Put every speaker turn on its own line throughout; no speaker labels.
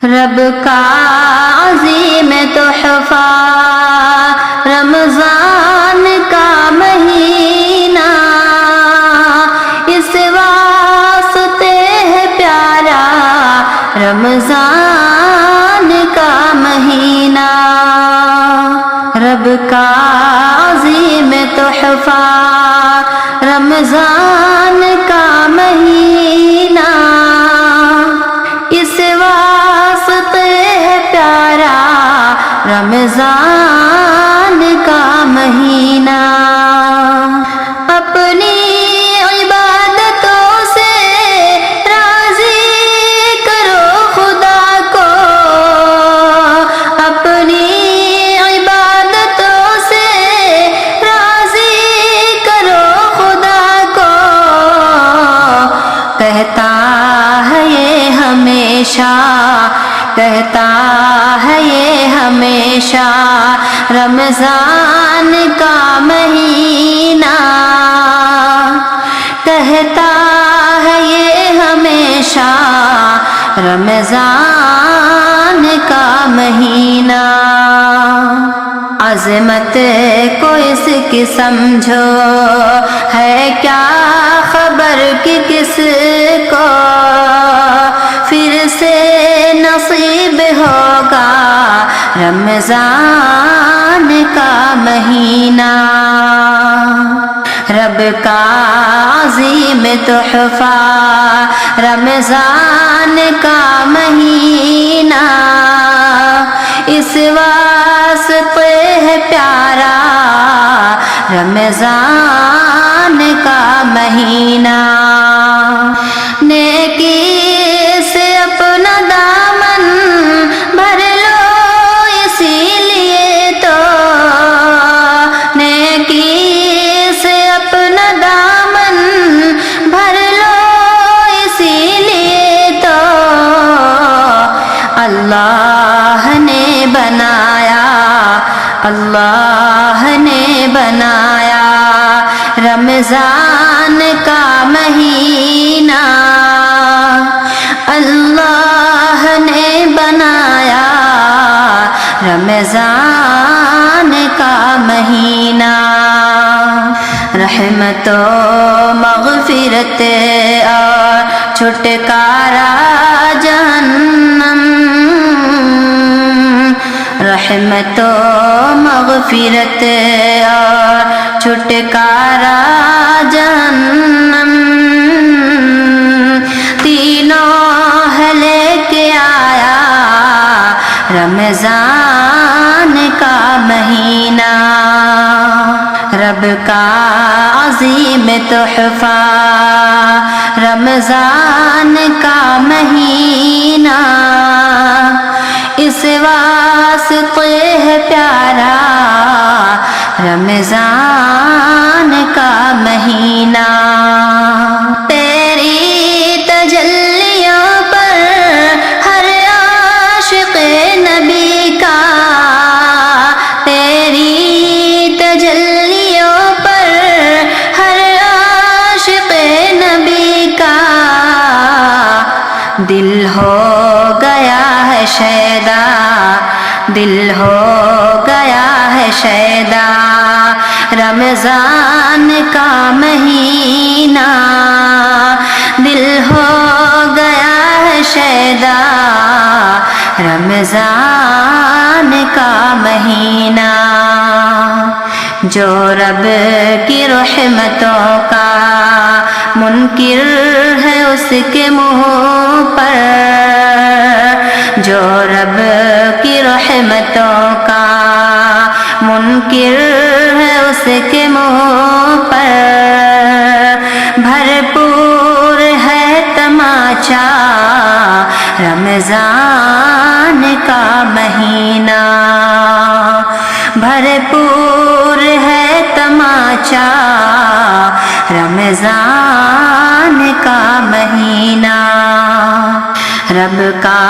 رب کا عظیم تحفہ رمضان کا مہینہ، اس واسطے ہے پیارا رمضان کا مہینہ۔ رب کا عظیم تحفہ رمضان کا مہینہ، اس واسطے ہے پیارا رمضان کا مہینہ۔ اپنی عبادتوں سے راضی کرو خدا کو، اپنی عبادتوں سے راضی کرو خدا کو، کہتا ہے یہ ہمیشہ، کہتا ہے یہ ہمیشہ رمضان کا مہینہ، کہتا ہے یہ ہمیشہ رمضان کا مہینہ۔ عظمت کو اس کی سمجھو، ہے کیا خبر کہ کس کو پھر سے نصیب ہوگا رمضان کا مہینہ۔ رب کا عظیم تحفہ رمضان کا مہینہ، اس واسطے ہے پیارا رمضان کا مہینہ۔ نیکی سے اپنا دامن بھر لو، اسی لیے تو نیکی سے اپنا دامن بھر لو، اسی لیے تو اللہ نے بنایا، اللہ نے بنایا رمضان کا مہینہ، اللہ نے بنایا رمضان کا مہینہ۔ رحمت و مغفرت اور چھٹکارا جہنم، رحمت و مغفرت اور چھٹکارا جہنم، تینوں ہے لے کے آیا رمضان کا مہینہ۔ رب کا عظیم تحفہ رمضان کا مہینہ، اس واسطے ہے پیارا رمضان کا مہینہ۔ تیری تجلیوں پر ہر عاشق نبی کا، تیری تجلیوں پر ہر عاشق نبی کا دل ہو گیا ہے شیدا، دل ہو گیا ہے شیدا رمضان کا مہینہ، دل ہو گیا ہے شیدا رمضان کا مہینہ۔ جو رب کی رحمتوں کا منکر ہے اس کے منہ پر، جو رب کی رحمتوں کا منکر ہے اس کے منہ پر، بھرپور ہے تماچا رمضان کا مہینہ، بھرپور ہے تماچا رمضان کا مہینہ۔ رب کا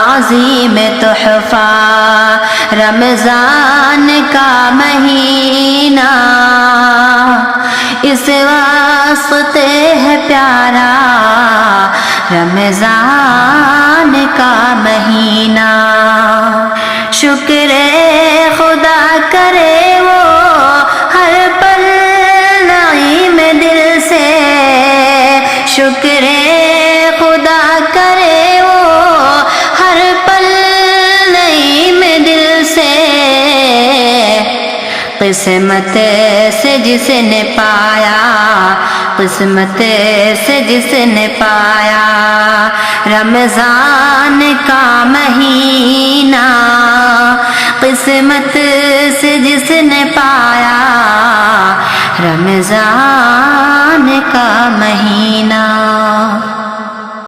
عظیم تحفہ رمضان کا مہینہ، اس واسطے ہے پیارا رمضان کا مہینہ۔ شکر خدا کرے وہ ہر پل نعیم دل سے، قسمت سے جس نے پایا، قسمت سے جس نے پایا رمضان کا مہینہ، قسمت سے جس نے پایا رمضان کا مہینہ۔